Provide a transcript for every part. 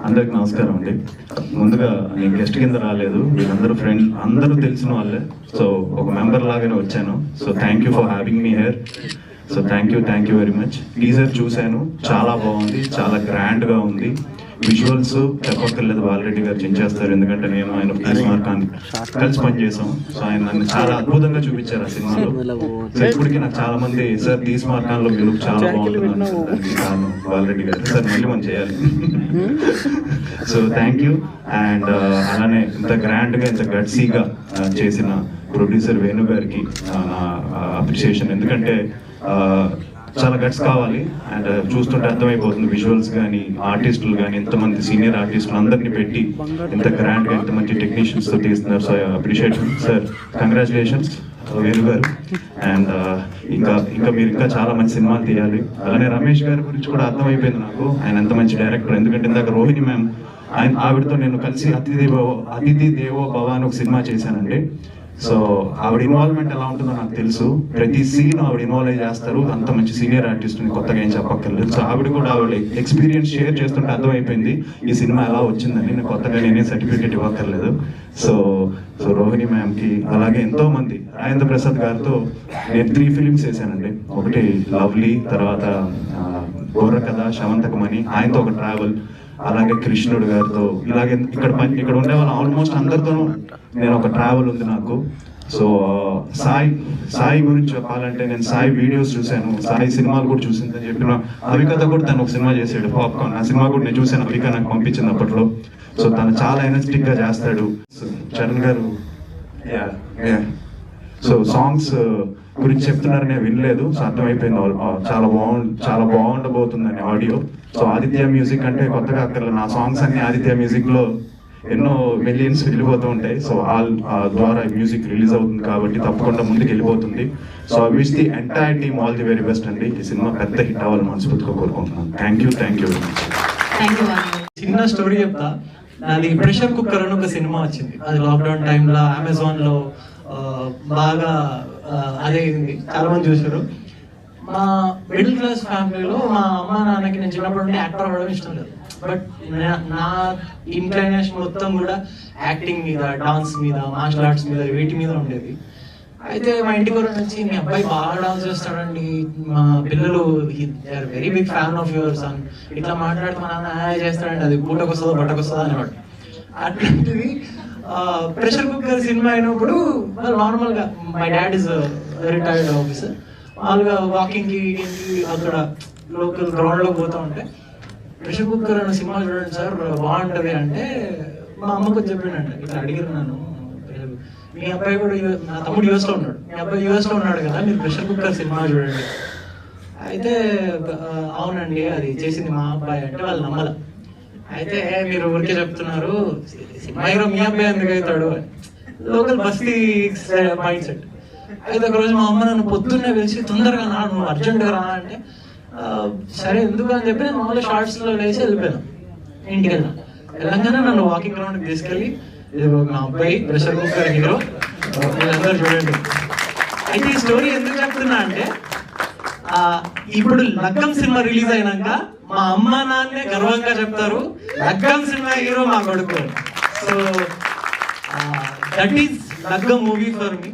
అందరికి నమస్కారం అండి. ముందుగా నేను గెస్ట్ కింద రాలేదు, వీళ్ళందరూ ఫ్రెండ్, అందరూ తెలిసిన వాళ్ళే. సో ఒక మెంబర్ లాగానే వచ్చాను. So thank you for having me here. So thank you very much. Teaser చూశాను, చాలా బాగుంది, చాలా గ్రాండ్గా ఉంది. విజువల్స్ చెప్పక్కర్లేదు, బాలరెడ్డి గారు చించేస్తారు, ఎందుకంటే నేను ఆయన ప్లీజ్ మార్కాన్ కలిసి పనిచేసాం. సో ఆయన నన్ను చాలా అద్భుతంగా చూపించారు ఆ సినిమాలో. సో ఇప్పటికీ నాకు చాలా మంది సార్ తీస్ మార్కాన్లో మీరు చాలా బాగుంటుంది కారణం బాలరెడ్డి గారు. సార్ మళ్ళీ మనం చేయాలి. So thank you. అండ్ అలానే ఇంత గ్రాండ్గా ఇంత గట్సీగా చేసిన ప్రొడ్యూసర్ వేణు గారికి నా అప్రిషియేషన్. ఎందుకంటే చాలా గట్స్ కావాలి. అండ్ చూస్తుంటే అర్థమైపోతుంది, విజువల్స్ కానీ ఆర్టిస్టులు కానీ ఎంతమంది సీనియర్ ఆర్టిస్టులు అందరినీ పెట్టి ఇంత గ్రాండ్గా ఎంత మంచి టెక్నీషియన్స్తో తీస్తున్నారు. So appreciate sir, congratulations Venu గారు. అండ్ ఇంకా మీరు ఇంకా చాలా మంచి సినిమాలు తీయాలి. అలానే రమేష్ గారి గురించి కూడా అర్థమైపోయింది నాకు, ఆయన ఎంత మంచి డైరెక్టర్. ఎందుకంటే ఇందాక రోహిణి మ్యామ్ ఆవిడతో నేను కలిసి అతిథి దేవో భవ అని ఒక సినిమా చేశానండి. సో ఆవిడ ఇన్వాల్వ్మెంట్ ఎలా ఉంటుందో నాకు తెలుసు. ప్రతి సీన్ ఆవిడ ఇన్వాల్వ్ చేస్తారు. అంత మంచి సీనియర్ ఆర్టిస్ట్ని కొత్తగా ఏం చెప్పక్కర్లేదు. సో ఆవిడ కూడా ఆవిడ ఎక్స్పీరియన్స్ షేర్ చేస్తుంటే అర్థమైపోయింది ఈ సినిమా ఎలా వచ్చిందని. నేను కొత్తగా నేనే సర్టిఫికేట్ ఇవ్వక్కర్లేదు. సో రోహిణి మ్యామ్కి, అలాగే ఎంతో మంది, రాజేంద్ర ప్రసాద్ గారితో నేను 3 ఫిలిమ్స్ వేసానండి. ఒకటి లవ్లీ, తర్వాత బోర్ర కథ, శవంతకమణి, ఆయనతో ఒక ట్రావెల్, అలాగే కృష్ణుడు గారితో, ఇలాగే ఇక్కడ ఉండే వాళ్ళు ఆల్మోస్ట్ అందరితోనూ నేను ఒక ట్రావెల్ ఉంది నాకు. సో సాయి గురించి చెప్పాలంటే నేను సాయి వీడియోస్ చూశాను, సాయి సినిమాలు కూడా చూసిందని చెప్పిన. అవికథ కూడా తను ఒక సినిమా చేశాడు, పాప్కార్న్. ఆ సినిమా కూడా నేను చూశాను, అవిక నాకు పంపించింది అప్పట్లో. సో తను చాలా ఎనర్జెటిక్ గా చేస్తాడు. చరణ్ గారు సో సాంగ్స్ గురించి చెప్తున్నారు, నేను వినలేదు. సో అర్థమైపోయింది చాలా బాగుండబోతుందని ఆడియో. సో ఆదిత్య మ్యూజిక్ అంటే కొత్తగా అక్కడ నా సాంగ్స్ అన్ని ఆదిత్య మ్యూజిక్ లో ఎన్నో మిలియన్స్ వెళ్ళిపోతూ ఉంటాయి. సో ద్వారా మ్యూజిక్ రిలీజ్ అవుతుంది కాబట్టి తప్పకుండా ముందుకు వెళ్ళిపోతుంది. So I wish the entire team all the very best అండి. ఈ సినిమా పెద్ద హిట్ అవ్వాలని మనస్ఫూర్తిగా కోరుకుంటున్నాను. Thank you very much. చిన్న స్టోరీ చెప్తా. నాది ప్రెషర్ కుక్కర్ అని ఒక సినిమా వచ్చింది. అది లాక్డౌన్ టైంలో అమెజాన్ లో బాగా అదే చాలా మంది చూసారు. మా మిడిల్ క్లాస్ ఫ్యామిలీలో మా అమ్మ నాన్నకి నేను చిన్నప్పటి నుండి యాక్టర్ అవ్వడం ఇష్టం లేదు. బట్ నా ఇన్క్లైనేషన్ మొత్తం కూడా యాక్టింగ్ మీద, డాన్స్ మీద, మార్షల్ ఆర్ట్స్ మీద, వీటి మీద ఉండేది. అయితే మా ఇంటికి వచ్చి మీ అబ్బాయి బాగా డాన్స్ చేస్తాడండి, మా పిల్లలు are very big fan of your son, ఇట్లా మాట్లాడితే మా నాన్న చేస్తాడండి, అది పూటకు వస్తుందో బట్టకు వస్తుందో అనేవాడు. అట్లాంటిది ప్రెషర్ కుక్కర్ సినిమా అయినప్పుడు నార్మల్గా my dad is retired officer, మామూలుగా వాకింగ్కి అక్కడ లోకల్ గ్రౌండ్లో పోతూ ఉంటే ప్రెషర్ కుక్కర్ అనే సినిమా చూడండి సార్ బాగుంటుంది అంటే మా అమ్మకు చెప్పానంట, ఇట్లా అడిగారు నన్ను, మీ అబ్బాయి కూడా నా తమ్ముడు యూఎస్లో ఉన్నాడు, మీ అబ్బాయి యూఎస్లో ఉన్నాడు కదా, మీరు ప్రెషర్ కుక్కర్ సినిమా చూడండి. అయితే అవునండి అది చేసింది మా అబ్బాయి అంటే వాళ్ళు నమ్మల. అయితే మీరు ఊరికే చెప్తున్నారు, సినిమా హీరో మీ అబ్బాయి ఎందుకు అవుతాడు అని లోకల్ బస్తీ మైండ్ సెట్. అయితే ఒకరోజు మా అమ్మ నన్ను పొద్దున్నే పిలిచి తొందరగా రా, నువ్వు అర్జెంట్గా రా అంటే సరే ఎందుకు అని చెప్పి నేను మామూలుగా షార్ట్స్లో వేసి వెళ్ళిపోయాను. ఇంటికి వెళ్ళాను. తెలంగాణ నన్ను వాకింగ్ గ్రౌండ్కి తీసుకెళ్ళి మా అబ్బాయి ప్రెషర్ కుక్కర్ హీరో మీరందరూ చూడండి. అయితే ఈ స్టోరీ ఎందుకు చెప్తున్నా అంటే ఇప్పుడు లగ్గం సినిమా రిలీజ్ అయినాక మా అమ్మ నాన్నే గర్వంగా చెప్తారు, లగ్గం సినిమా హీరో మా కొడుకు. సో దట్ ఈస్ లగ్గం మూవీ ఫర్ మీ.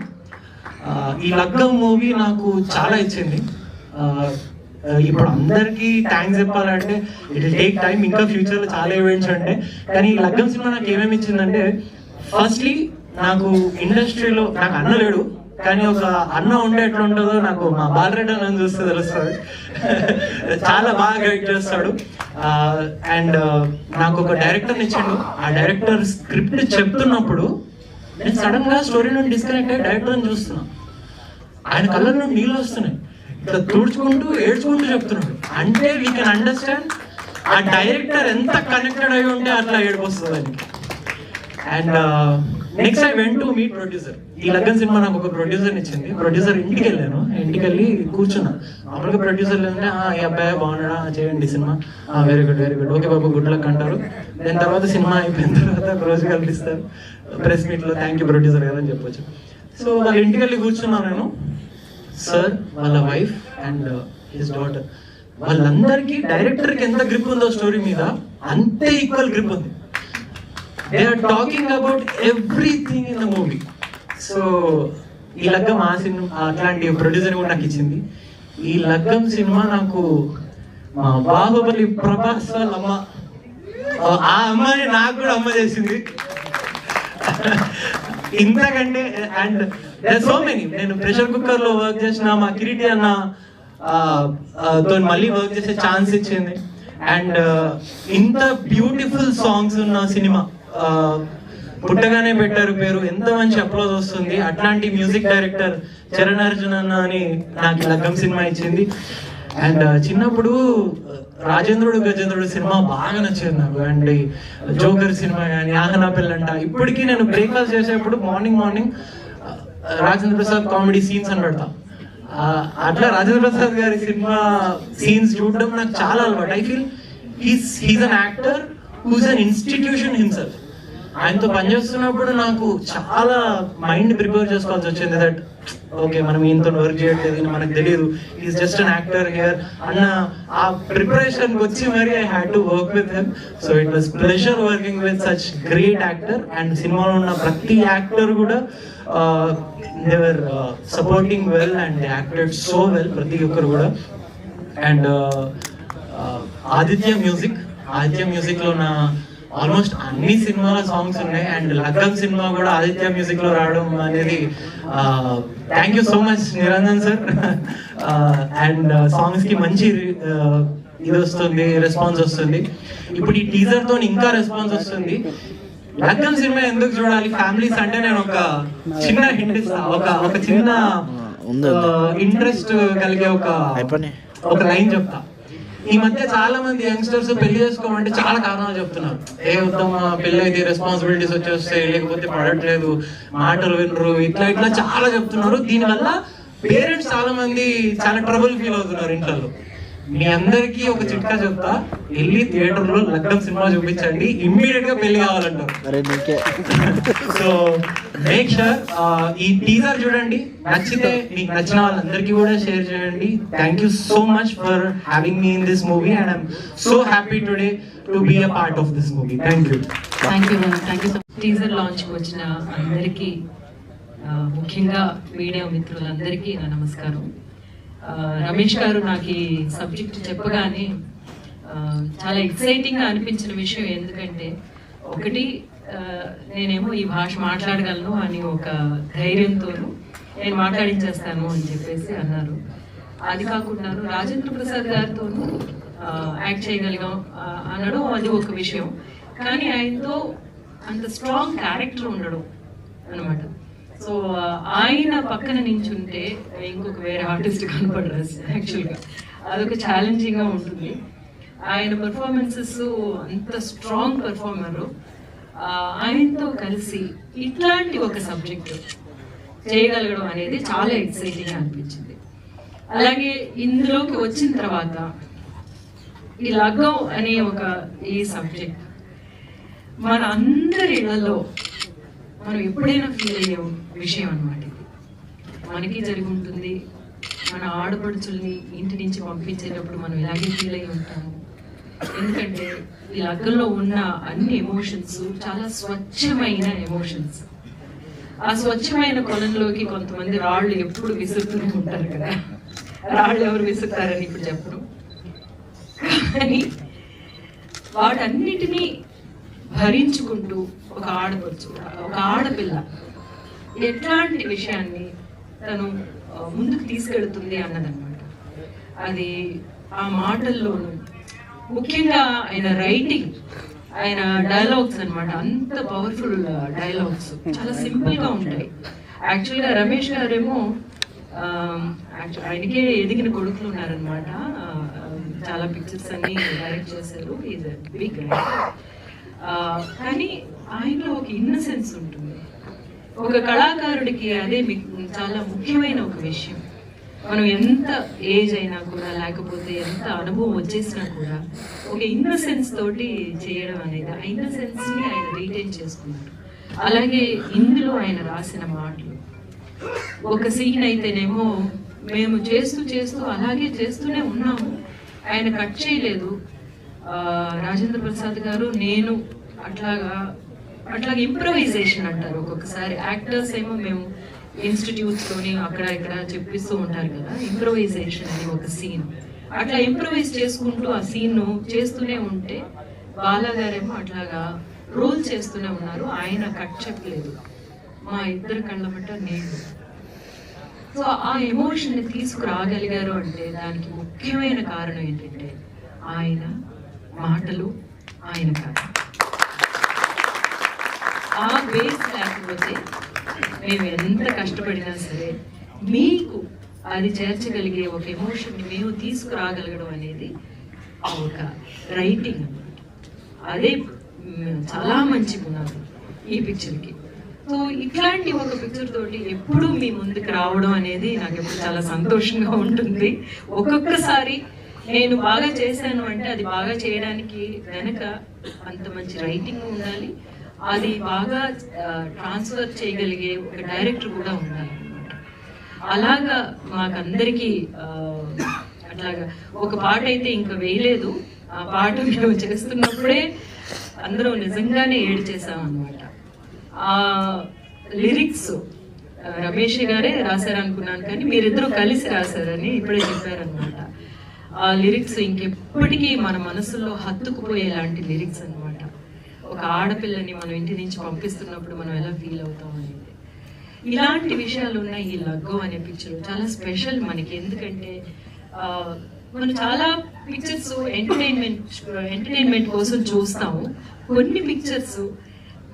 ఈ లగ్గం మూవీ నాకు చాలా ఇచ్చింది. ఇప్పుడు అందరికీ థ్యాంక్స్ చెప్పాలంటే ఇట్ విల్ టేక్ టైం, ఇంకా ఫ్యూచర్లో చాలా ఈవెంట్స్ ఉంటాయి. కానీ ఈ లగ్గం సినిమా నాకు ఏమేమి ఇచ్చిందంటే, ఫస్ట్లీ నాకు ఇండస్ట్రీలో నాకు అన్న లేడు, కానీ ఒక అన్న ఉండే ఎట్లా ఉంటుందో నాకు మా బాలరెడ్డి అన్న చూస్తే తెలుస్తుంది. చాలా బాగా గైడ్ చేస్తాడు. అండ్ నాకు ఒక డైరెక్టర్ని ఇచ్చాడు. ఆ డైరెక్టర్ స్క్రిప్ట్ చెప్తున్నప్పుడు నేను సడన్ గా స్టోరీ నుండి డిస్కనెక్ట్ అయ్యి డైరెక్టర్ని చూస్తున్నా. ఆయన కళ్ళ నుండి నీళ్ళు వస్తున్నాయి, ఇట్లా తుడుచుకుంటూ ఏడ్చుకుంటూ చెప్తున్నాడు. అంటే వీ కెన్ అండర్స్టాండ్ ఆ డైరెక్టర్ ఎంత కనెక్టెడ్ అయి ఉంటే అట్లా ఏడుపు వస్తుంది దానికి. And next I went to meet producer. ఈ లగ్గన్ సినిమా నాకు ఒక ప్రొడ్యూసర్ ఇచ్చింది. ప్రొడ్యూసర్ ఇంటికి వెళ్ళాను, ఇంటికి వెళ్ళి కూర్చున్నా. మామూలుగా ప్రొడ్యూసర్లు అంటే ఈ అబ్బాయి బాగున్నాడా, చేయండి సినిమా, వెరీ గుడ్ ఓకే బాబు గుడ్ లక్ అంటారు. దాని తర్వాత సినిమా అయిపోయిన తర్వాత ఒక రోజు కల్పిస్తారు ప్రెస్ మీట్లో, థ్యాంక్ యూ ప్రొడ్యూసర్ కదా అని చెప్పొచ్చు. సో వాళ్ళ ఇంటికి వెళ్ళి కూర్చున్నాను నేను. సార్, వాళ్ళ వైఫ్ అండ్ హిస్ డాటర్, వాళ్ళందరికీ డైరెక్టర్కి ఎంత గ్రిప్ ఉందో స్టోరీ మీద అంతే ఈక్వల్ గ్రిప్ ఉంది. They are talking about everything in the movie. So ఈ లగ్గం ఆ సినిమా అట్లాంటి ప్రొడ్యూసర్ కూడా నాకు ఇచ్చింది. ఈ లగ్గం సినిమా నాకు మా బాహుబలి ప్రభాస్ వాళ్ళ అమ్మ, ఆ అమ్మని నాకు కూడా అమ్మ చేసింది. ఇంతకంటే అండ్ సో మెనీ, నేను ప్రెషర్ కుక్కర్ లో వర్క్ చేసిన మా కిరీటి అన్న తో మళ్ళీ వర్క్ చేసే ఛాన్స్ ఇచ్చింది. అండ్ ఇంత బ్యూటిఫుల్ సాంగ్స్ ఉన్న సినిమా, పుట్టగానే పెట్టారు పేరు, ఎంత మంచి అప్లోజ్ వస్తుంది. అట్లాంటి మ్యూజిక్ డైరెక్టర్ చరణ్ అర్జున్ అన్న అని నాకు లగ్గం సినిమా ఇచ్చింది. అండ్ చిన్నప్పుడు రాజేంద్రుడు గజేంద్రుడు సినిమా బాగా నచ్చేది నాకు. అండ్ జోకర్ సినిమా కానీ, ఆహనా పిల్లంట, ఇప్పటికీ నేను బ్రేక్ఫాస్ట్ చేసేప్పుడు morning Rajendra Prasad comedy scenes అని పెడతా. అట్లా రాజేంద్ర ప్రసాద్ గారి సినిమా సీన్స్ చూడడం నాకు చాలా అలవాటు. I feel he's an actor who's an institution himself. ఆయనతో పనిచేస్తున్నప్పుడు నాకు చాలా మైండ్ ప్రిపేర్ చేసుకోవాల్సి వచ్చింది. దట్ ఓకే, మనం ఈయనతో వర్క్ చేయట్లేదు, మనకు తెలియదు, is just an actor here అన్న ఆ ప్రిపరేషన్ వచ్చి మరి I had to work with him. So it was pleasure working with such great actor. And సినిమాలో ఉన్న ప్రతి యాక్టర్ కూడా they were supporting well and they acted so well, ప్రతి ఒక్కరు కూడా. అండ్ ఆదిత్య మ్యూజిక్ లో నా ఆల్మోస్ట్ అన్ని సినిమాల సాంగ్స్ ఉన్నాయి. అండ్ లగ్గం సినిమా కూడా ఆదిత్య మ్యూజిక్ లో రావడం అనేది thank you so much Niranjan sir. And songs కి మంచి ఇది వస్తుంది, రెస్పాన్స్ వస్తుంది. ఇప్పుడు ఈ టీజర్ తో ఇంకా రెస్పాన్స్ వస్తుంది. లగ్గం సినిమా ఎందుకు చూడాలి ఫ్యామిలీస్ అంటే నేను ఒక చిన్న హింట్ ఇస్తా, ఒక చిన్న ఇంట్రెస్ట్ కలిగే ఒక లైన్ చెప్తా. ఈ మధ్య చాలా మంది యంగ్స్టర్స్ పెళ్లి చేసుకోమంటే చాలా కారణాలు చెప్తున్నారు. ఏ ఉత్తమ పెళ్లి అయితే రెస్పాన్సిబిలిటీస్ వచ్చేస్తాయి, లేకపోతే పడట్లేదు, మాటలు వినరు, ఇట్లా చాలా చెప్తున్నారు. దీనివల్ల పేరెంట్స్ చాలా మంది చాలా ట్రబుల్ ఫీల్ అవుతున్నారు ఇంట్లో. మీ అందరికీ ఒక చిట్కా చెప్తా, వెళ్ళి థియేటర్ లో లగ్గం సినిమా చూపించండి, ఇమ్మీడియట్ గా పెళ్లి కావాలంటారు. సో మేక్ షూర్ ఈ టీజర్ చూడండి, నచ్చితే మీకు నచ్చిన వాళ్ళందరికీ కూడా షేర్ చేయండి. Thank you so much for having me in this movie and I'm so happy today to be a part of this movie. Thank you. Teaser launch కి వచ్చిన అందరికీ, ముఖ్యంగా మీడియా మిత్రులందరికీ నా నమస్కారం. రమేష్ గారు నాకు ఈ సబ్జెక్ట్ చెప్పగానే చాలా ఎక్సైటింగ్గా అనిపించిన విషయం, ఎందుకంటే ఒకటి నేనేమో ఈ భాష మాట్లాడగలను అని ఒక ధైర్యంతోనూ నేను మాట్లాడించేస్తాను అని చెప్పేసి అన్నారు. అది కాకుండా రాజేంద్ర ప్రసాద్ గారితోనూ యాక్ట్ చేయగలిగాం అనడం అది ఒక విషయం. కానీ ఆయనతో అంత స్ట్రాంగ్ క్యారెక్టర్ ఉండడం అనమాట. సో ఆయన పక్కన నించుంటే ఇంకొక వేరే ఆర్టిస్ట్ కనపడరు యాక్చువల్గా. అదొక ఛాలెంజింగ్గా ఉంటుంది. ఆయన పర్ఫార్మెన్సెస్ అంత స్ట్రాంగ్ పర్ఫార్మరు, ఆయనతో కలిసి ఇట్లాంటి ఒక సబ్జెక్ట్ చేయగలగడం అనేది చాలా ఎక్సైటింగ్గా అనిపించింది. అలాగే ఇందులోకి వచ్చిన తర్వాత ఈ లగ్గం అనే ఈ సబ్జెక్ట్ మన అందరి ఇళ్లలో మనం ఎప్పుడైనా ఫీల్ అయ్యే విషయం అన్నమాట. ఇది మనకి జరిగి ఉంటుంది. మన ఆడపడుచుల్ని ఇంటి నుంచి పంపించేటప్పుడు మనం ఇలాగే ఫీల్ అయ్యి ఉంటాము. ఎందుకంటే ఈ లగ్గంలో ఉన్న అన్ని ఎమోషన్స్ చాలా స్వచ్ఛమైన ఎమోషన్స్. ఆ స్వచ్ఛమైన కొలంలోకి కొంతమంది రాళ్ళు ఎప్పుడు విసురుతూనే ఉంటారు కదా. రాళ్ళు ఎవరు విసురుతారని ఇప్పుడు చెప్పరు, కానీ వాటన్నిటినీ భరించుకుంటూ ఒక ఆడపడుచు, ఒక ఆడపిల్ల ఎట్లాంటి విషయాన్ని తను ముందుకు తీసుకెళ్తుంది అన్నదన్నమాట. అది ఆ మాటల్లోనూ, ముఖ్యంగా ఆయన రైటింగ్, ఆయన డైలాగ్స్ అన్నమాట, అంత పవర్ఫుల్ డైలాగ్స్, చాలా సింపుల్గా ఉంటాయి. యాక్చువల్గా రమేష్ గారేమో ఆయనకే ఎదిగిన కొడుకులు ఉన్నారనమాట. చాలా పిక్చర్స్ అన్ని డైరెక్ట్ చేశారు. Is big writer. కానీ ఆయనలో ఒక ఇన్నసెన్స్ ఉంటుంది. ఒక కళాకారుడికి అదే చాలా ముఖ్యమైన ఒక విషయం. మనం ఎంత ఏజ్ అయినా కూడా, లేకపోతే ఎంత అనుభవం వచ్చేసినా కూడా ఒక ఇన్నసెన్స్ తోటి చేయడం అనేది, ఆ ఇన్నసెన్స్ని ఆయన రీటైన్ చేసుకున్నారు. అలాగే ఇందులో ఆయన రాసిన మాటలు, ఒక సీన్ అయితేనేమో మేము చేస్తూ అలాగే చేస్తూనే ఉన్నాము, ఆయన కట్ చేయలేదు. రాజేంద్ర ప్రసాద్ గారు నేను అట్లాగా ఇంప్రొవైజేషన్ అంటారు ఒక్కొక్కసారి. యాక్టర్స్ ఏమో మేము ఇన్స్టిట్యూట్స్లోని అక్కడ ఇక్కడ చెప్పిస్తూ ఉంటారు కదా, ఇంప్రొవైజేషన్ అని ఒక సీన్, అట్లా ఇంప్రొవైజ్ చేసుకుంటూ ఆ సీన్ను చేస్తూనే ఉంటే బాలాగారేమో అట్లాగా రోల్ చేస్తూనే ఉన్నారు. ఆయన కట్ చెప్పలేదు, మా ఇద్దరు కళ్ళమట నేను. సో ఆ ఎమోషన్ని తీసుకురాగలిగారు అంటే దానికి ముఖ్యమైన కారణం ఏంటంటే ఆయన మాటలు, ఆయన కథ. ఆ బేస్ లేకపోతే మేము ఎంత కష్టపడినా సరే మీకు అది చేర్చగలిగే ఒక ఎమోషన్ని మేము తీసుకురాగలగడం అనేది ఒక రైటింగ్ అన్నమాట. అదే చాలా మంచి పునాది ఈ పిక్చర్కి. సో ఇట్లాంటి ఒక పిక్చర్ తోటి ఎప్పుడు మీ ముందుకు రావడం అనేది నాకు ఎప్పుడు చాలా సంతోషంగా ఉంటుంది. ఒక్కొక్కసారి నేను బాగా చేశాను అంటే అది బాగా చేయడానికి వెనక అంత మంచి రైటింగ్ ఉండాలి, అది బాగా ట్రాన్స్ఫర్ చేయగలిగే ఒక డైరెక్టర్ కూడా ఉండాలి అన్నమాట. అలాగా మాకందరికీ అట్లాగా ఒక పాట అయితే ఇంకా వేయలేదు, ఆ పాట మేము చేస్తున్నప్పుడే అందరూ నిజంగానే ఏడు చేసామన్నమాట. ఆ లిరిక్స్ రమేష్ గారే రాశారనుకున్నాను, కానీ మీరిద్దరూ కలిసి రాశారని ఇప్పుడే చెప్పారనమాట. ఆ లిరిక్స్ ఇంకెప్పటికీ మన మనసులో హత్తుకుపోయేలాంటి లిరిక్స్ అనమాట. ఒక ఆడపిల్లని మనం ఇంటి నుంచి పంపిస్తున్నప్పుడు మనం ఎలా ఫీల్ అవుతాం అనేది, ఇలాంటి విషయాలు ఉన్నాయి. ఈ లగ్గం అనే పిక్చర్ చాలా స్పెషల్ మనకి, ఎందుకంటే మనం చాలా పిక్చర్స్ ఎంటర్టైన్మెంట్ కోసం చూస్తాము. కొన్ని పిక్చర్స్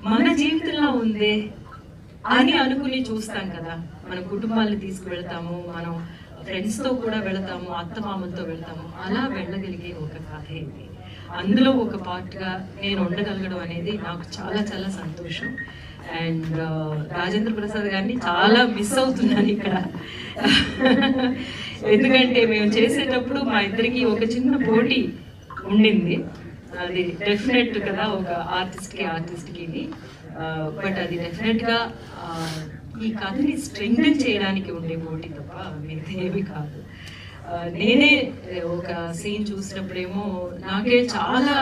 మన జీవితంలో ఉందే అని అనుకుని చూస్తాం కదా. మన కుటుంబాలను తీసుకువెళ్తాము, మనం ఫ్రెండ్స్తో కూడా వెళతాము, అత్తమామలతో వెళ్తాము. అలా వెళ్ళగలిగే ఒక కథ ఇది. అందులో ఒక పార్ట్గా నేను ఉండగలగడం అనేది నాకు చాలా చాలా సంతోషం. అండ్ రాజేంద్ర ప్రసాద్ గారిని చాలా మిస్ అవుతున్నాను ఇక్కడ. ఎందుకంటే మేము చేసేటప్పుడు మా ఇద్దరికి ఒక చిన్న పోటీ ఉండింది. అది డెఫినెట్ కదా, ఒక ఆర్టిస్ట్కి బట్ అది డెఫినెట్గా ఈ కథని స్ట్రెంగ్థెన్ చేయడానికి ఉండే పోటీ తప్ప మిగతా ఏవి కాదు. నేనే ఒక సీన్ చూసినప్పుడేమో నాకే చాలా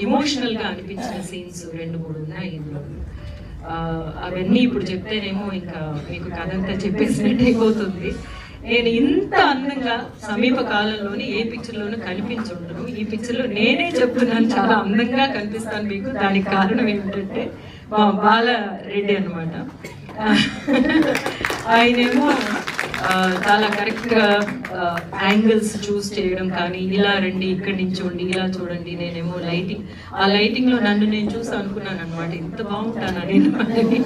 ఎమోషనల్గా అనిపించిన సీన్స్ 2-3 ఉన్నాయి ఇందులో. అవన్నీ ఇప్పుడు చెప్తేనేమో ఇంకా మీకు కథ అంతా చెప్పేసినట్టు అయిపోతుంది. నేను ఇంత అందంగా సమీప కాలంలోని ఏ పిక్చర్లోనూ కనిపించుంటాను. ఈ పిక్చర్లో నేనే చెప్తున్నాను చాలా అందంగా కనిపిస్తాను మీకు. దానికి కారణం ఏమిటంటే మా బాలారెడ్డి అనమాట. ఆయనేమో చాలా కరెక్ట్గా యాంగిల్స్ చూస్ చేయడం కానీ, ఇలా రండి, ఇక్కడి నుంచి ఉండి ఇలా చూడండి. నేనేమో లైటింగ్, ఆ లైటింగ్లో నన్ను నేను చూసి అనుకున్నాను అనమాట, ఇంత బాగుంటాను నేను అని.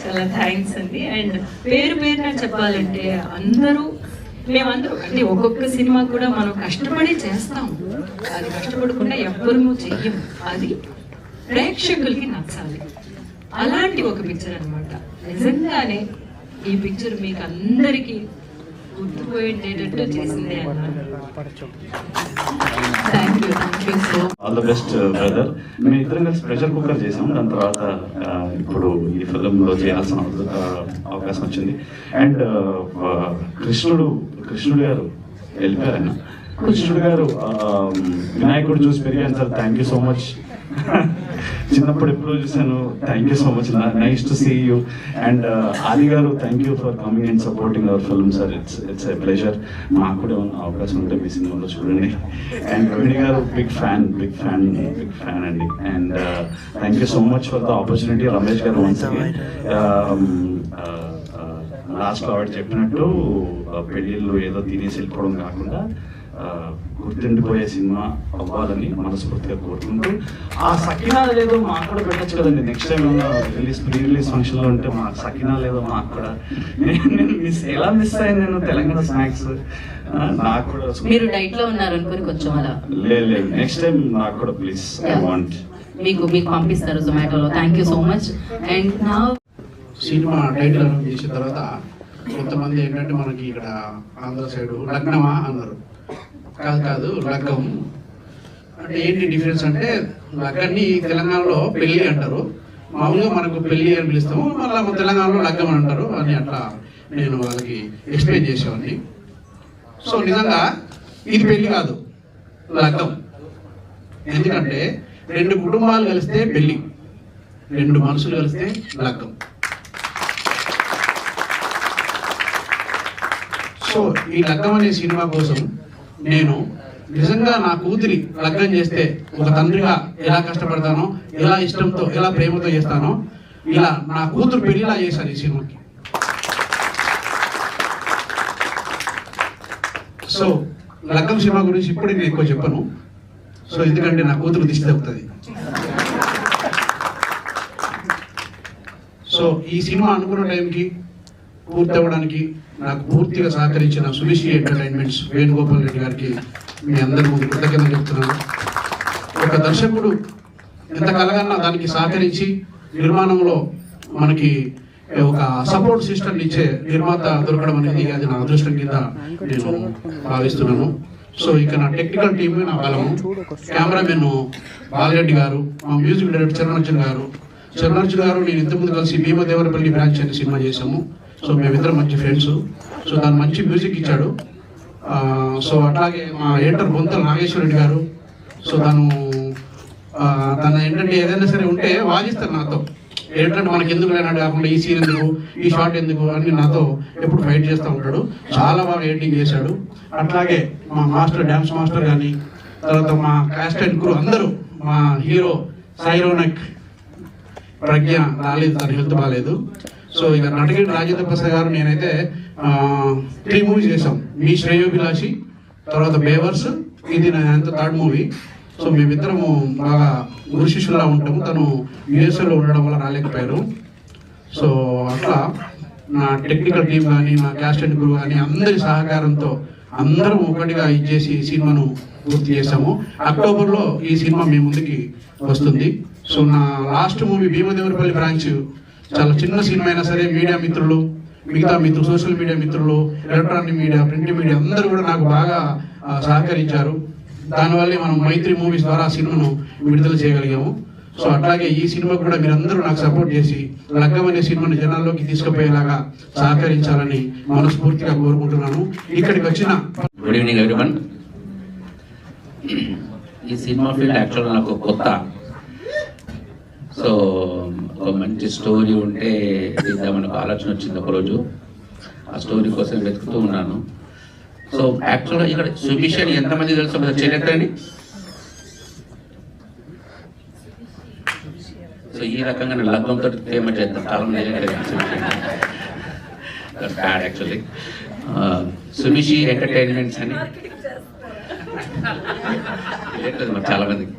చాలా థ్యాంక్స్ అండి. అండ్ పేరున చెప్పాలంటే మేమందరూ అంటే ఒక్కొక్క సినిమా కూడా మనం కష్టపడి చేస్తాము, అది కష్టపడకుండా ఎవ్వరూ చెయ్యము. అది ప్రేక్షకులకి నచ్చాలి. అలాంటి ఒక పిక్చర్ అనమాట. నిజంగానే ఈ పిక్చర్ మీకు అందరికీ గుర్తుపోయేటట్టు చేసిందే అన్నాను. All the best brother. మేము ఇద్దరం కలిసి ప్రెషర్ కుక్కర్ చేసాం. దాని తర్వాత ఇప్పుడు ఈ ఫిల్మ్లో చేయాల్సిన అవకాశం వచ్చింది. అండ్ కృష్ణుడు గారు వెళ్ళిపోయారు. ఆయన కృష్ణుడు గారు వినాయకుడు చూసి పెరిగాను sir. Thank you so much. చిన్నప్పుడు ఎప్పుడో చూసాను. Thank you so much, nice to see you. And Aadi గారు, thank you for coming and supporting our film sir. It's a pleasure. మాకు కూడా ఏమన్నా అవకాశం ఉంటే మీ సినిమాలో చూడండి. అండ్ రోహిణి గారు బిగ్ ఫ్యాన్ అండి. And thank you so much for the opportunity. Ramesh గారు వన్స్ అగైన్, లాస్ట్లో ఆవిడ చెప్పినట్టు పెళ్ళిళ్ళు ఏదో తినేసి వెళ్ళిపోవడం కాకుండా గుర్తుండిపోయే సినిమా అవ్వాలని మనస్ఫూర్తిగా కోరుకుంటూ, ఆ సకినాలు ఏదో మాకు కూడా పెట్టచ్చు కదండి. నెక్స్ట్ టైం ప్రీ రిలీజ్ ఫంక్షన్లో ఉంటే మా సకినాలు ఏదో మాకు కూడా. నేను ఎలా మిస్ అయ్యాను నేను తెలంగాణ స్నాక్స్. నాకు కూడా మీరు డైట్ లో ఉన్నారు అనుకుని కొంచెం అలా లేదు. నెక్స్ట్ టైం నాకు కూడా ప్లీజ్, ఐ వాంట్. మీకు పంపిస్తారు జొమాటోలో. Thank you so much. And నా సినిమా టైటిల్ అనౌన్స్ చేసిన తర్వాత కొంతమంది ఏంటంటే మనకి ఇక్కడ ఆంధ్ర సైడ్ లగ్నమా అన్నారు. కాదు లగ్గం అంటే ఏంటి డిఫరెన్స్ అంటే, లగ్గాన్ని తెలంగాణలో పెళ్ళి అంటారు, మామూలుగా మనకు పెళ్ళి అని పిలుస్తాము, మళ్ళీ మన తెలంగాణలో లగ్గం అని అంటారు అని అట్లా నేను వాళ్ళకి ఎక్స్ప్లెయిన్ చేసేవాడిని. సో నిజంగా ఇది పెళ్ళి కాదు, లగ్గం. ఎందుకంటే 2 కుటుంబాలు కలిస్తే పెళ్లి, 2 మనసులు కలిస్తే లగ్గం. సో ఈ లగ్గం అనే సినిమా కోసం నేను నిజంగా నా కూతురి లగ్గం చేస్తే ఒక తండ్రిగా ఎలా కష్టపడతానో, ఎలా ఇష్టంతో, ఎలా ప్రేమతో చేస్తానో, ఇలా నా కూతురు పెళ్లిలా చేశాను ఈ సినిమాకి. సో లగ్గం సినిమా గురించి ఇప్పుడు నేను ఎక్కువ చెప్పను, సో ఎందుకంటే నా కూతురు దిష్టి తగ్గుతుంది. సో ఈ సినిమా అనుకున్న టైంకి పూర్తి అవ్వడానికి నాకు పూర్తిగా సహకరించిన సుమిషి ఎంటర్టైన్మెంట్స్ వేణుగోపాల్ రెడ్డి గారికి మీ అందరి ముందు కృతజ్ఞతలు చెప్తున్నాను. ఒక దర్శకుడు ఎంత కలగన్నా దానికి సహకరించి నిర్మాణంలో మనకి ఒక సపోర్ట్ సిస్టమ్ ఇచ్చే నిర్మాత దొరకడం అనేది అది నా అదృష్టం కింద నేను భావిస్తున్నాను. సో ఇక నా టెక్నికల్ టీమ్ నా బలము, కెమెరామెన్ బాలరెడ్డి గారు, మా మ్యూజిక్ డైరెక్టర్ చరణార్జున్ గారు నేను ఇంతకుముందు కలిసి భీమదేవరపల్లి బ్రాంచ్ అనే సినిమా చేశాము. సో మేమిద్దరం మంచి ఫ్రెండ్స్. సో దాని మంచి మ్యూజిక్ ఇచ్చాడు. సో అట్లాగే మా ఎడిటర్ బొంతల నాగేశ్వర రెడ్డి గారు. సో తను ఏంటంటే ఏదైనా సరే ఉంటే వాదిస్తారు నాతో, ఏంటంటే మనకి ఎందుకు లేనాడు కాకుండా ఈ సీన్ ఎందుకు, ఈ షాట్ ఎందుకు అని నాతో ఎప్పుడు ఫైట్ చేస్తూ ఉంటాడు. చాలా బాగా ఎడిటింగ్ చేశాడు. అట్లాగే మా మాస్టర్, డ్యాన్స్ మాస్టర్ కానీ, తర్వాత మా కాస్ట్ అండ్ క్రూ అందరూ, మా హీరో సాయిరోనక్ ప్రజ్ఞ రాలేదు, తన హెల్త్ బాగాలేదు. సో ఇక నటగిరి రాజేంద్ర ప్రసాద్ గారు, నేనైతే 3 మూవీస్ చేసాం. మీ శ్రేయోభిలాషి, తర్వాత బేవర్స్, ఇది నా 3rd మూవీ. సో మేమిద్దరము బాగా గురు శిష్యులా ఉంటాము. తను యుఎస్ఏలో ఉండడం వల్ల రాలేకపోయారు. సో అట్లా నా టెక్నికల్ టీం కానీ, నా క్యాస్ట్ అండ్ క్రూ కానీ అందరి సహకారంతో అందరం ఒకటిగా ఇచ్చేసి ఈ సినిమాను పూర్తి చేశాము. అక్టోబర్లో ఈ సినిమా మీ ముందుకి వస్తుంది. సో నా లాస్ట్ మూవీ భీమదేవరపల్లి బ్రాంచ్ చాలా చిన్న సినిమా అయినా సరే మీడియా మిత్రులు, మిగతా మిత్రులు, సోషల్ మీడియా మిత్రులు, ఎలక్ట్రానిక్ మీడియా, ప్రింట్ మీడియా అందరూ కూడా నాకు బాగా సహకరించారు. దానివల్లే మనం మైత్రి మూవీస్ ద్వారా ఆ సినిమాను విడుదల చేయగలిగాము. సో అట్లాగే ఈ సినిమా కూడా మీరందరూ నాకు సపోర్ట్ చేసి లగ్గం అనే సినిమాని జనాల్లోకి తీసుకుపోయేలాగా సహకరించాలని మనస్ఫూర్తిగా కోరుకుంటున్నాను. ఇక్కడికి వచ్చిన గుడ్ ఈవినింగ్ ఎవ్రీవన్. ఈ సినిమా ఫీల్డ్ యాక్చువల్గా నాకు కొత్త. సో ఒక మంచి స్టోరీ ఉంటే ఇద్దామని ఒక ఆలోచన వచ్చింది ఒకరోజు. ఆ స్టోరీ కోసం వెతుకుతూ ఉన్నాను. సో యాక్చువల్గా ఇక్కడ సుభిషని ఎంతమంది తెలుసు చేయలేదండి. సో ఈ రకంగా నేను లగ్గంతో ఫేమస్ చేస్తాను. చాలా మంది బ్యాడ్ యాక్చువల్లీ. సుభిషి ఎంటర్టైన్మెంట్స్ అని లేదు మరి చాలా మందికి.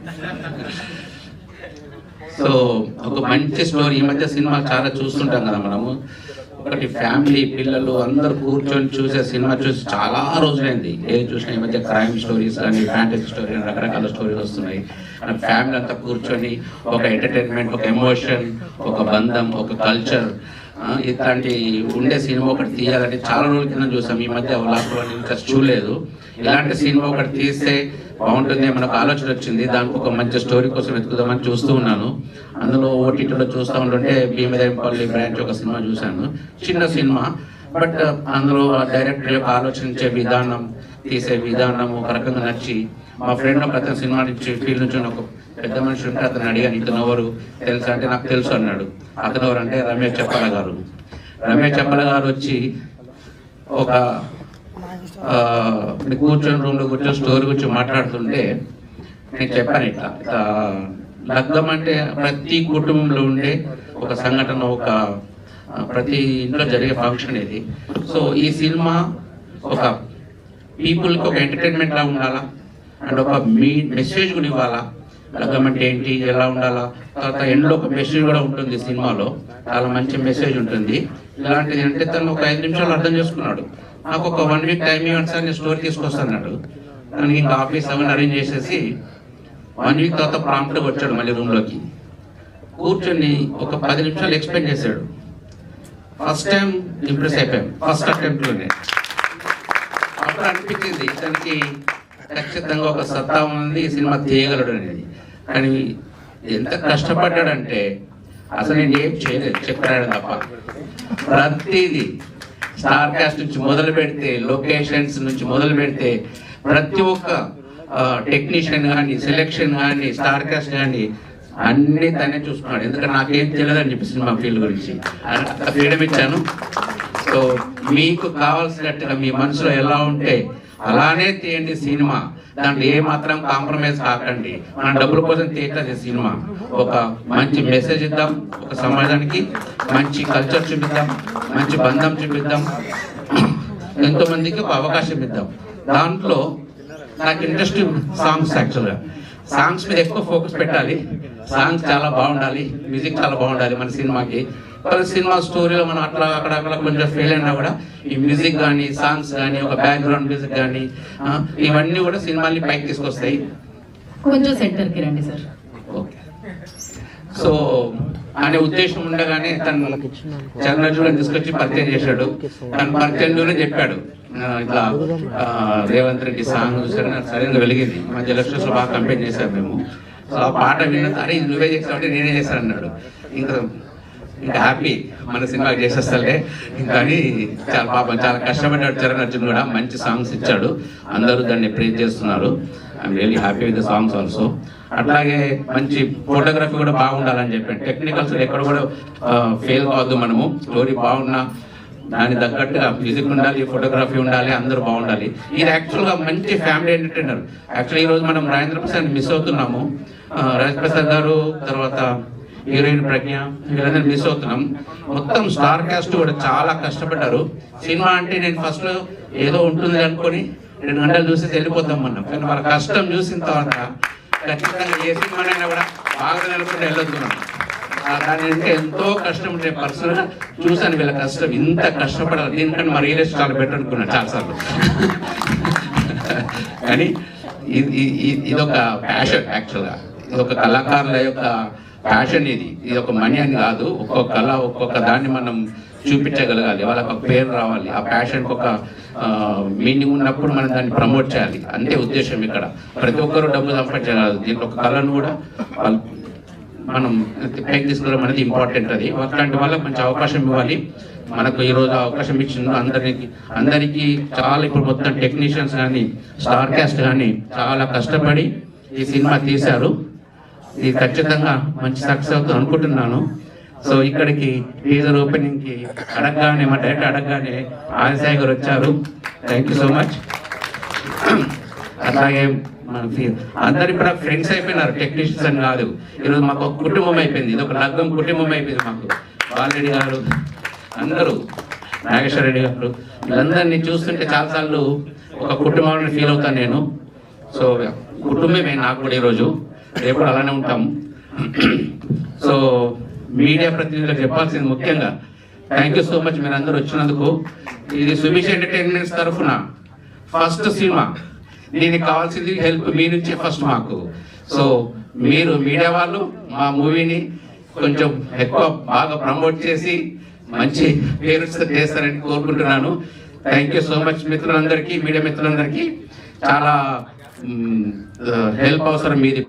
సో ఒక మంచి స్టోరీ. ఈ మధ్య సినిమా చాలా చూస్తుంటాం కదా మనము. ఒకటి ఫ్యామిలీ, పిల్లలు అందరూ కూర్చొని చూసే సినిమా చూసి చాలా రోజులైంది. ఏది చూసినా ఈ మధ్య క్రైమ్ స్టోరీస్ కానీ, ఫ్యాంటసీ స్టోరీ అని రకరకాల స్టోరీస్ వస్తున్నాయి. మన ఫ్యామిలీ అంతా కూర్చొని ఒక ఎంటర్టైన్మెంట్, ఒక ఎమోషన్, ఒక బంధం, ఒక కల్చర్, ఇట్లాంటి ఉండే సినిమా ఒకటి తీయాలని చాలా రోజుల కింద చూసాం. ఈ మధ్య ఇంకా చూడలేదు. ఇలాంటి సినిమా ఒకటి తీస్తే బాగుంటుంది మనకు ఆలోచన వచ్చింది. దానికి ఒక మంచి స్టోరీ కోసం వెతుకుదామని చూస్తూ ఉన్నాను. అందులో ఓటీటీలో చూస్తూ ఉంటుంటే భీమదేవరపల్లి బ్రాంచ్ ఒక సినిమా చూశాను. చిన్న సినిమా, బట్ అందులో డైరెక్టర్ యొక్క ఆలోచించే విధానం, తీసే విధానం ఒక రకంగా నచ్చి, మా ఫ్రెండ్ ఒక అతను సినిమా నుంచి ఫీల్డ్ నుంచి ఒక పెద్ద మనిషి ఉంటే అతను అడిగాను, ఇతను ఎవరు తెలుసా అంటే నాకు తెలుసు అన్నాడు. అతను ఎవరంటే రమేష్ చెప్పల గారు. రమేష్ చెప్పల గారు వచ్చి ఒక కూర్చొని రూమ్లో కూర్చొని స్టోరీ గురించి మాట్లాడుతుంటే నేను చెప్పాను, ఇట్లా లగ్గం అంటే ప్రతి కుటుంబంలో ఉండే ఒక సంఘటన, ఒక ప్రతి ఇంట్లో జరిగే ఫంక్షన్ ఇది. సో ఈ సినిమా ఒక పీపుల్కి ఒక ఎంటర్టైన్మెంట్ లా ఉండాలా, అండ్ ఒక మెసేజ్ కూడా ఇవ్వాలా. లగ్గం అంటే ఏంటి, ఎలా ఉండాలా, తర్వాత ఎండ్లో ఒక మెసేజ్ కూడా ఉంటుంది. సినిమాలో చాలా మంచి మెసేజ్ ఉంటుంది. ఇలాంటిది అంటే తను ఒక 5 నిమిషాలు అర్థం చేసుకున్నాడు. నాకు ఒక 1 వీక్ టైం ఇవ్వండి సార్, నేను స్టోరీ తీసుకొస్తాను. దానికి ఇంకా ఆఫీస్ అవన్నీ అరేంజ్ చేసేసి 1 వీక్ తర్వాత ప్రాంప్ట్గా వచ్చాడు మళ్ళీ రూమ్లోకి. కూర్చొని ఒక 10 నిమిషాలు ఎక్స్ప్లెయిన్ చేశాడు. ఫస్ట్ టైం ఇంప్రెస్ అయిపోయాం, ఫస్ట్ అటెంప్ట్లోనే. అప్పుడు అనిపించింది ఇతనికి ఖచ్చితంగా ఒక సత్తా ఉంది, ఈ సినిమా తీయగలడు అనేది. కానీ ఎంత కష్టపడ్డాడంటే అసలు నేను ఏం చేయలేదు, చెప్పాడు తప్ప. ప్రతిదీ స్టార్ కాస్ట్ నుంచి మొదలు పెడితే, లొకేషన్స్ నుంచి మొదలు పెడితే, ప్రతి ఒక్క టెక్నీషియన్ కానీ, సెలెక్షన్ కానీ, స్టార్ కాస్ట్ కానీ అన్నీ తనే చూసుకున్నాడు. ఎందుకంటే నాకేం తెలియదని చెప్పి సినిమా ఫీల్డ్ గురించి అంత ఫ్రీడమ్ ఇచ్చాను. సో మీకు కావాల్సినట్టుగా మీ మనసులో ఎలా ఉంటే అలానే తీయండి సినిమా. దాంట్లో ఏ మాత్రం కాంప్రమైజ్ కాకండి. మన డబ్బుల కోసం తీయట్లేదు సినిమా. ఒక మంచి మెసేజ్ ఇద్దాం, ఒక సమాజానికి మంచి కల్చర్ చూపిద్దాం, మంచి బంధం చూపిద్దాం, ఎంతో మందికి ఒక అవకాశం ఇద్దాం. దాంట్లో నాకు ఇంట్రెస్ట్ సాంగ్స్. యాక్చువల్గా సాంగ్స్ మీద ఎక్కువ ఫోకస్ పెట్టాలి. సాంగ్స్ చాలా బాగుండాలి, మ్యూజిక్ చాలా బాగుండాలి మన సినిమాకి. సినిమా స్టోరీలో మనం అట్లా అక్కడ కొంచెం ఫెయిల్ అయినా కూడా ఈ మ్యూజిక్ కానీ, సాంగ్స్ కానీ, ఒక బ్యాక్గ్రౌండ్ మ్యూజిక్ కానీ ఇవన్నీ కూడా సినిమాని పైకి తీసుకొస్తాయి. కొంచెం సెంటర్కి రండి సార్. ఓకే. సో అనే ఉద్దేశం ఉండగానే తను చంద్రజులను తీసుకొచ్చి పరిచయం చేశాడు. తను పరిచయంలోనే చెప్పాడు, ఇట్లా రేవంత్ రెడ్డి సాంగ్ చూసారు, నాకు సరైన వెలిగింది. మధ్య లక్షస్ బాగా కంపెయిన్ చేశారు మేము. సో ఆ పాట విన్న అరే నువ్వే చేస్తావంటే నేనే చేశాను అన్నాడు. ఇంకా హ్యాపీ మన సినిమాకి చేసేస్తాలే ఇంకా అని చాలా పాపం చాలా కష్టపడ్డాడు చరణ్ అర్జున్ కూడా. మంచి సాంగ్స్ ఇచ్చాడు, అందరూ దాన్ని ప్రేజ్ చేస్తున్నారు. I'm really happy with the songs also. అట్లాగే మంచి ఫోటోగ్రఫీ కూడా బాగుండాలని చెప్పాను. టెక్నికల్స్ ఎక్కడ కూడా ఫెయిల్ కావద్దు మనము. స్టోరీ బాగున్నా దాని తగ్గట్టుగా మ్యూజిక్ ఉండాలి, ఫోటోగ్రఫీ ఉండాలి, అందరూ బాగుండాలి. ఇది యాక్చువల్గా మంచి ఫ్యామిలీ ఎంటర్టైనర్. యాక్చువల్లీ ఈరోజు మనం రాజేంద్ర ప్రసాద్ మిస్ అవుతున్నాము. రాజేంద్ర ప్రసాద్ గారు, తర్వాత హీరోయిన్ ప్రజ్ఞ, వీళ్ళందరూ మిస్ అవుతున్నాం. మొత్తం స్టార్ కాస్ట్ కూడా చాలా కష్టపడ్డారు. సినిమా అంటే నేను ఫస్ట్ లో ఏదో ఉంటుంది అనుకొని 2 గంటలు చూసి వెళ్ళిపోతాం మనం. కానీ వాళ్ళ కష్టం చూసిన తర్వాత ఖచ్చితంగా ఏ సినిమానైనా కూడా బాగా నెలకొని వెళ్ళొద్దున్నాం. దాని అంటే ఎంతో కష్టం ఉంటే పర్సనల్గా చూసాను వీళ్ళ కష్టం. ఇంత కష్టపడాలి దీనికంటే మా రియల్ ఎస్టేట్ చాలా బెటర్ అనుకున్నాను చాలాసార్లు. కానీ ఇదొక ప్యాషన్. యాక్చువల్గా ఇది ఒక కళాకారుల యొక్క ప్యాషన్. ఇది ఒక మనీ అని కాదు. ఒక్కొక్క కళ ఒక్కొక్క దాన్ని మనం చూపించగలగాలి, వాళ్ళకి ఒక పేరు రావాలి. ఆ ప్యాషన్కి ఒక మీనింగ్ ఉన్నప్పుడు మనం దాన్ని ప్రమోట్ చేయాలి. అంతే ఉద్దేశం ఇక్కడ. ప్రతి ఒక్కరు డబ్బు సంపాదించగలదు. దీంట్లో ఒక కళను కూడా మనం పైకి తీసుకోవడం అనేది ఇంపార్టెంట్. అది అట్లాంటి వాళ్ళకి మంచి అవకాశం ఇవ్వాలి. మనకు ఈరోజు అవకాశం ఇచ్చిన అందరికీ చాలా ఇప్పుడు మొత్తం టెక్నీషియన్స్ కానీ, స్టార్ కాస్ట్ కానీ చాలా కష్టపడి ఈ సినిమా తీశారు. ఇది ఖచ్చితంగా మంచి సక్సెస్ అవుతుంది అనుకుంటున్నాను. సో ఇక్కడికి టీజర్ ఓపెనింగ్ కి అడగగానే మా డైరెక్టర్ అడగగానే ఆదిసాయి గారు వచ్చారు. Thank you so much. అట్లాగే అందరు ఇప్పుడు ఫ్రెండ్స్ అయిపోయినారు, టెక్నీషియన్స్ అని కాదు. ఈరోజు మాకు ఒక కుటుంబం అయిపోయింది. ఇది ఒక లగ్గం కుటుంబం అయిపోయింది మాకు. బాలరెడ్డి గారు, అందరూ, నాగేశ్వర రెడ్డి గారు, వీళ్ళందరినీ చూస్తుంటే చాలాసార్లు ఒక కుటుంబాన్ని ఫీల్ అవుతాను నేను. సో కుటుంబమే నాకు కూడా ఈరోజు, రేపు అలానే ఉంటాం. సో మీడియా ప్రతినిధులకు చెప్పాల్సింది ముఖ్యంగా థ్యాంక్ యూ సో మచ్ మీరు అందరూ వచ్చినందుకు. ఇది సుభిష్ ఎంటర్టైన్మెంట్స్ తరఫున ఫస్ట్ సినిమా. దీనికి కావాల్సింది హెల్ప్ మీ నుంచే ఫస్ట్ మాకు. సో మీరు మీడియా వాళ్ళు మా మూవీని కొంచెం ఎక్కువ బాగా ప్రమోట్ చేసి మంచి పేరు చేస్తారని కోరుకుంటున్నాను. థ్యాంక్ యూ సో మచ్ మిత్రులందరికీ, మీడియా మిత్రులందరికీ. చాలా హెల్ప్ అవసరం మీది.